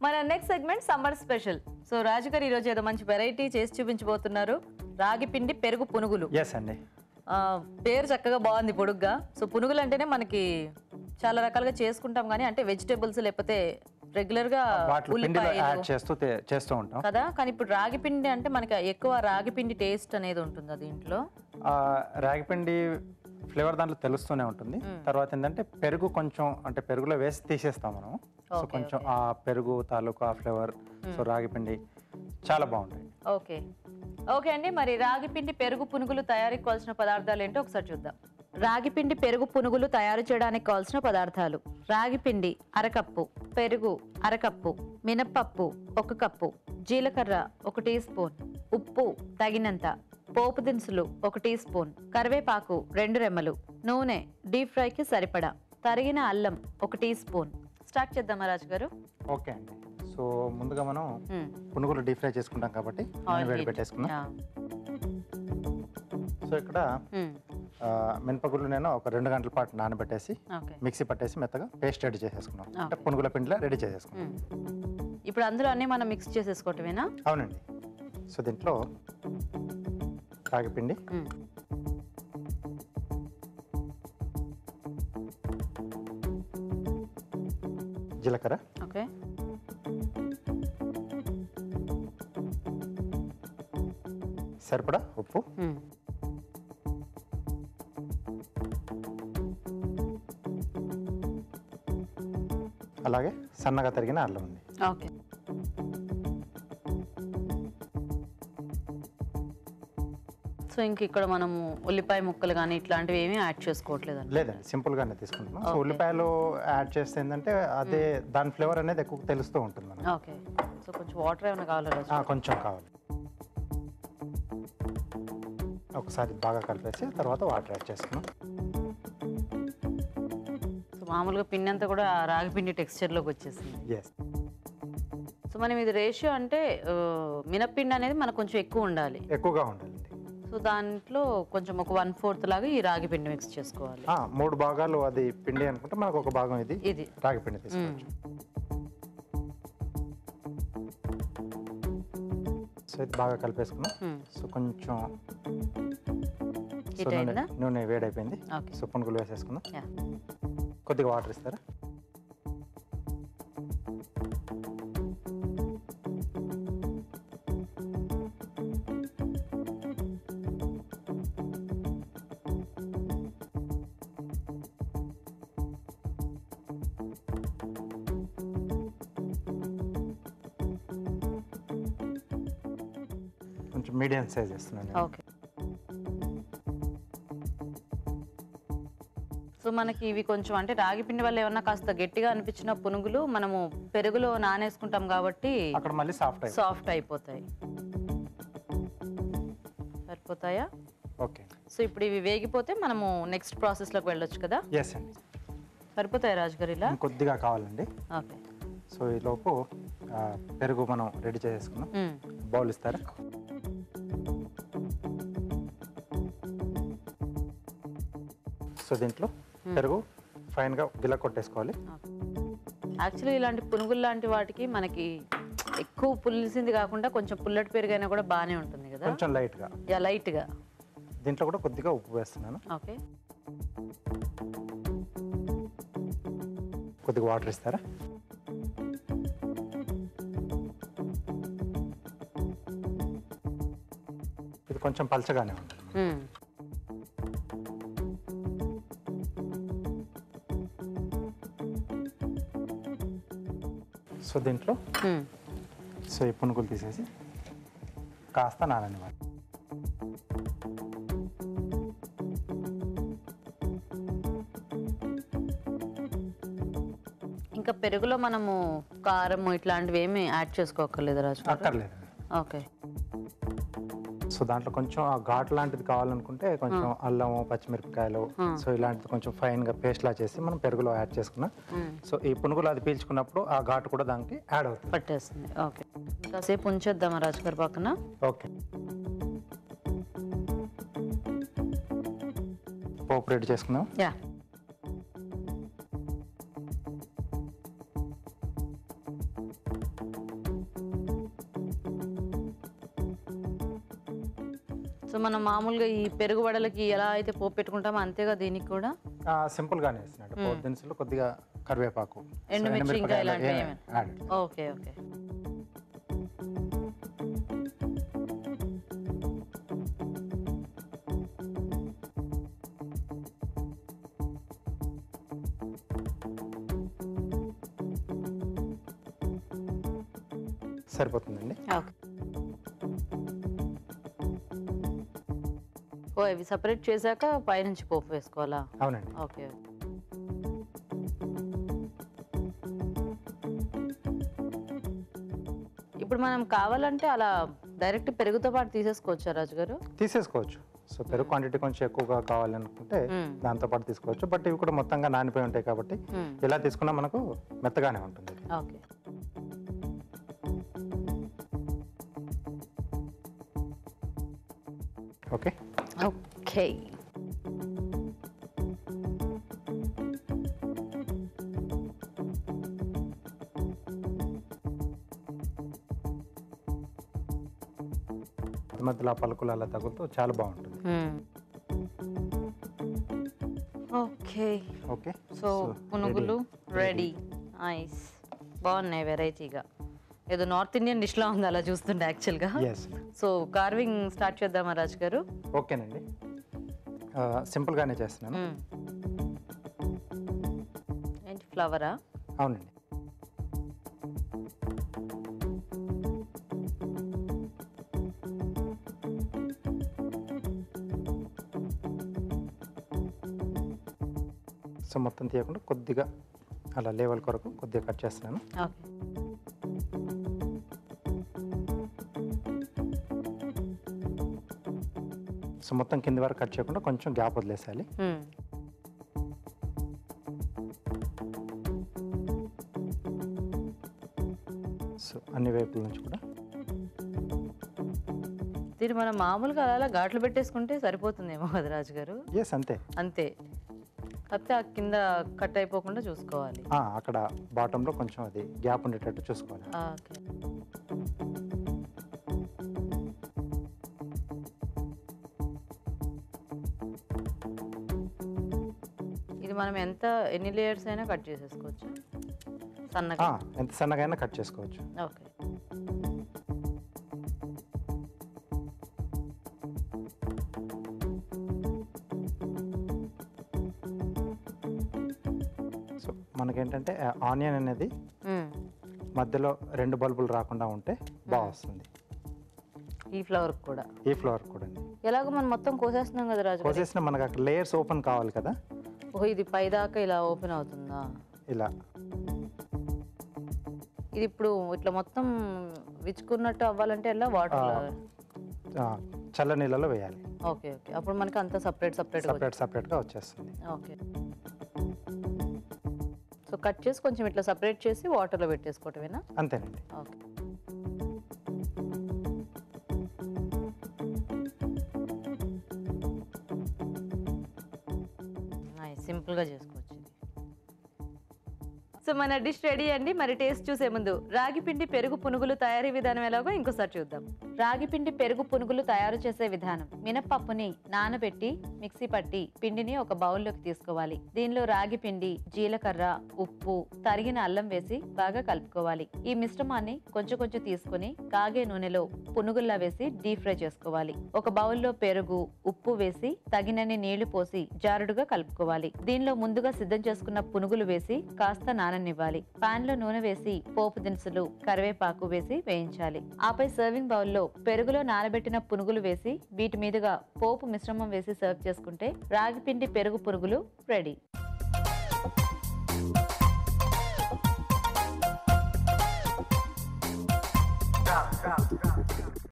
మన next segment summer special. So Raju garu ఈరోజు ఏదో మంచి వెరైటీ చేసి చూపించబోతున్నారు. రాగి పిండి పెరుగు పునుగులు. ఎస్ అండి. పేరు చక్కగా బాగుంది, పొడుగ్గా. సో పునుగులు అంటేనే మనకి చాలా రకాలుగా చేసుకుంటాం, కానీ అంటే వెజిటేబుల్స్ లేకపోతే రెగ్యులర్ గా చేస్తూ ఉంటాం కదా. కానీ ఇప్పుడు రాగి పిండి అంటే మనకి ఎక్కువ రాగి పిండి టేస్ట్ అనేది ఉంటుంది దీంట్లో. రాగి పిండి ఫ్లేవర్ దాంట్లో తెలుస్తూనే ఉంటుంది. తర్వాత ఏంటంటే పెరుగు కొంచెం అంటే పెరుగులో వేసి తీసేస్తాం మనం. సో కొంచెం ఆ పెరుగు తాలూకు ఆ ఫ్లేవర్, సో రాగి పిండి చాలా బాగుంటాయి. ఓకే ఓకే అండి. మరి రాగి పిండి పెరుగు పునుగులు తయారీకి కావాల్సిన పదార్థాలు ఏంటో ఒకసారి చూద్దాం. రాగి పిండి పెరుగు పునుగులు తయారు చేయడానికి కావాల్సిన పదార్థాలు: రాగి పిండి అరకప్పు, పెరుగు అరకప్పు, మినప్పప్పు 1 కప్పు, జీలకర్ర 1 టీ స్పూన్, ఉప్పు తగినంత, పోపు దినుసులు 1 టీ స్పూన్, కరివేపాకు 2 రెమ్మలు, నూనె డీప్ ఫ్రైకి సరిపడా, తరిగిన అల్లం 1 టీ స్పూన్. స్టార్ట్ చేద్దామా రాజు గారు? ఓకే అండి. సో ముందుగా మనం పునుగులు డీప్ ఫ్రై చేసుకుంటాం కాబట్టి వేడి పెట్టేసుకున్నాం. సో ఇక్కడ మినపగుళ్ళు నేను ఒక 2 గంటల పాటు నానబెట్టేసి మిక్సీ పట్టేసి మెత్తగా పేస్ట్ రెడీ చేసేసుకున్నాం. అంటే పునుగుల పిండిలా రెడీ చేసేసుకున్నాం. ఇప్పుడు అందులో అన్నీ మనం మిక్స్ చేసేసుకోవటమేనా? అవునండి. సో దీంట్లో రాగి పిండి, జీలకర్ర, ఓకే, సరిపడా ఉప్పు, అలాగే సన్నగా తరిగిన అల్లం ఉంది. ఓకే. సో ఇంక ఇక్కడ మనము ఉల్లిపాయ ముక్కలు కానీ ఇట్లాంటివి ఏమీ యాడ్ చేసుకోవట్లేదు? లేదండి, సింపుల్ గానే తీసుకుంటున్నాం. సో ఉల్లిపాయలు యాడ్ చేస్తే ఏంటంటే అదే దాని ఫ్లేవర్ అనేది ఎక్కువ తెలుస్తూ ఉంటుంది మనకి. ఓకే. సో కొంచెం వాటర్ ఏమైనా కావాలా? కొంచెం కావాలి. ఒకసారి బాగా కలిపేసి తర్వాత వాటర్ యాడ్ చేసుకున్నాం. సో మామూలుగా పిండి అంతా కూడా రాగి పిండి టెక్స్చర్లోకి వచ్చేసింది. ఎస్. సో మనం ఇది రేషియో అంటే మినప్పిండి అనేది మనకు కొంచెం ఎక్కువ ఉండాలి, ఎక్కువగా ఉండాలండి. సో దాంట్లో కొంచెం ఒక 1/4 లాగా ఈ రాగి పిండి మిక్స్ చేసుకోవాలి. 3 భాగాలు అది పిండి అనుకుంటే మనకు ఒక భాగం ఇది రాగి పిండి తీసుకోవచ్చు. సో ఇది బాగా కలిపేసుకున్నాం. సో కొంచెం నూనె వేడైపోయింది. సో పునుగులు వేసేసుకుందాం. కొద్దిగా వాటర్ ఇస్తారా? కొంచెం మీడియం సైజ్ వేస్తున్నాను. ఓకే. సో మనకి ఇవి కొంచెం అంటే రాగి పిండి వల్ల ఏమన్నా కాస్త గట్టిగా అనిపించిన పునుగులు మనము పెరుగులో నానేసుకుంటాం కాబట్టి అక్కడ మళ్ళీ సాఫ్ట్ అయిపోతాయి. సరిపోతాయా? ఓకే. సో ఇప్పుడు ఇవి వేగిపోతే మనము నెక్స్ట్ ప్రాసెస్లోకి వెళ్ళొచ్చు కదా? ఎస్ అండి. సరిపోతాయి రాజు గారు? ఇలా కొద్దిగా కావాలండి. ఓకే. సో ఈ లోపు పెరుగు మనం రెడీ చేసేసుకున్నాం. బౌల్ ఇస్తారా? సో దీంట్లో పెరుగు ఫైన్గా గిల కొట్టేసుకోవాలి. యాక్చువల్లీ ఇలాంటి పునుగులు లాంటి వాటికి మనకి ఎక్కువ పులిసింది కాకుండా కొంచెం పుల్లటి పెరుగు అయినా కూడా బాగానే ఉంటుంది కదా? కొంచెం లైట్గా. దీంట్లో కూడా కొద్దిగా ఉప్పు వేస్తున్నాను. ఓకే. కొద్దిగా వాటర్ ఇస్తారా? ఇది కొంచెం పలచగానే ఉంటుంది. సో దీంట్లో సో ఈ పునుగులు తీసేసి కాస్త నాననివ్వాలి. ఇంకా పెరుగులో మనము కారం ఇట్లాంటివి ఏమి యాడ్ చేసుకోకర్లేదు రాజు? అక్కర్లేదండి. ఓకే. సో దాంట్లో కొంచెం ఆ ఘాటు లాంటిది కావాలనుకుంటే కొంచెం అల్లము, పచ్చిమిరపకాయలు, సో ఇలాంటిది కొంచెం ఫైన్ గా పేస్ట్ లా చేసి మనం పెరుగులో యాడ్ చేసుకున్నాం. సో ఈ పునుగులు అది పీల్చుకున్నప్పుడు ఆ ఘాటు కూడా దానికి యాడ్ అవుతుంది, పట్టేస్తుంది. ఓకే. కాసేపు ఉంచేద్దామా రాజు గారి పక్కన? ఓకే. పోపు రెడీ చేసుకున్నాం. యా. సో మనం మామూలుగా ఈ పెరుగు వడలకి ఎలా అయితే పోపు పెట్టుకుంటామో అంతేగా దీనికి కూడా సింపుల్ గానే వేసినట్టు పోపు దినుసులు, కొద్దిగా కరివేపాకు, ఎండుమిర్చి ఇంకా ఇలాంటివి ఏమైనా యాడ్. Okay okay. సరిపోతుందండి. ఓకే. ఓ ఇవి సపరేట్ చేశాక పైనుంచి పోపు వేసుకోవాలా? అవునండి. ఓకే. ఇప్పుడు మనం కావాలంటే అలా డైరెక్ట్ పెరుగుతో పాటు తీసేసుకోవచ్చా రాజు గారు? తీసేసుకోవచ్చు. సో పెరుగు క్వాంటిటీ కొంచెం ఎక్కువగా కావాలనుకుంటే దాంతో పాటు తీసుకోవచ్చు. బట్ ఇవి కూడా మొత్తంగా నానిపోయి ఉంటాయి కాబట్టి ఇలా తీసుకున్నా మనకు మెత్తగానే ఉంటుంది. ఓకే. Okay okay. మధ్యలో పలుకులు అలా తగులుతూ చాలా బాగుంటుంది. Okay okay. సో పునుగులు రెడీ. నైస్, బాగున్నాయి వెరైటీగా. ఏదో నార్త్ ఇండియన్ డిష్లా ఉంది అలా చూస్తుంటే యాక్చువల్గా. సో కార్వింగ్ స్టార్ట్ చేద్దామా రాజు గారు? ఓకేనండి. సింపుల్గానే చేస్తున్నాను. ఏంటి ఫ్లవరా? అవునండి. సో మొత్తం తీయకుండా కొద్దిగా అలా లేవల్ కొరకు కొద్దిగా కట్ చేస్తున్నాను. ఓకే. సో మొత్తం కింది వరకు కట్ చేయకుండా కొంచెం గ్యాప్ వదిలేసాలి. సో అన్ని వైపుల నుంచి కూడా దీన్ని మనం మామూలుగా అలా ఘాట్లు పెట్టేసుకుంటే సరిపోతుందేమో కదా రాజు గారు? ఎస్, అంతే అంతే. కాకపోతే ఆ కింద కట్ అయిపోకుండా చూసుకోవాలి. అక్కడ బాటంలో కొంచెం అది గ్యాప్ ఉండేటట్టు చూసుకోవాలి. ఓకే. ఇది మనం ఎన్ని లేయర్స్ అయినా కట్ చేసేసుకోవచ్చు సన్నగా? ఎంత సన్నగా అయినా కట్ చేసుకోవచ్చు. ఓకే. సో మనకేంటంటే ఆనియన్ అనేది మధ్యలో 2 బల్బులు రాకుండా ఉంటే బాగా వస్తుంది. ఈ ఫ్లవర్ కూడా కూడా ఎలాగో మనం మొత్తం కోసేస్తున్నాం కదా రాజు గారు? కోసేసిన మనకు అక్కడ లేయర్స్ ఓపెన్ కావాలి కదా. ఓహో, ఇది పైదాకా ఇలా ఓపెన్ అవుతుందా? ఇలా ఇది ఇప్పుడు ఇట్లా మొత్తం విచ్చుకున్నట్టు అవ్వాలంటే ఎలా? వాటర్ చల్ల నీళ్ళలో వేయాలి. Okay okay. అప్పుడు మనకి అంతా సపరేట్గా వచ్చేస్తుంది. ఓకే. సో కట్ చేసి కొంచెం ఇట్లా సపరేట్ చేసి వాటర్లో పెట్టేసుకోవటమేనా? అంతేనండి. ఓకే. సింపుల్గా చేసుకోవచ్చు. సో మన డిష్ రెడీ అండి. మరి టేస్ట్ చూసే ముందు రాగి పిండి పెరుగు పునుగులు తయారీ విధానం ఎలాగో ఇంకోసారి చూద్దాం. రాగి పిండి పెరుగు పునుగులు తయారు చేసే విధానం: మినపప్పుని నానబెట్టి మిక్సీ పట్టి పిండిని ఒక బౌల్లోకి తీసుకోవాలి. దీనిలో రాగి పిండి, జీలకర్ర, ఉప్పు, తరిగిన అల్లం వేసి బాగా కలుపుకోవాలి. ఈ మిశ్రమాన్ని కొంచెం కొంచెం తీసుకుని కాగే నూనెలో పునుగుల్లా వేసి డీప్ ఫ్రై చేసుకోవాలి. ఒక బౌల్లో పెరుగు, ఉప్పు వేసి తగినన్ని నీళ్లు పోసి జారుడుగా కలుపుకోవాలి. దీనిలో ముందుగా సిద్ధం చేసుకున్న పునుగులు వేసి కాస్త నాననివ్వాలి. పాన్ లో నూనె వేసి పోపు దినుసులు, కరివేపాకు వేసి వేయించాలి. ఆపై సర్వింగ్ బౌల్లో పెరుగులో నానబెట్టిన పునుగులు వేసి వీటి మీదుగా పోపు మిశ్రమం వేసి సర్వ్ చేసుకుంటే రాగి పిండి పెరుగు పునుగులు రెడీ.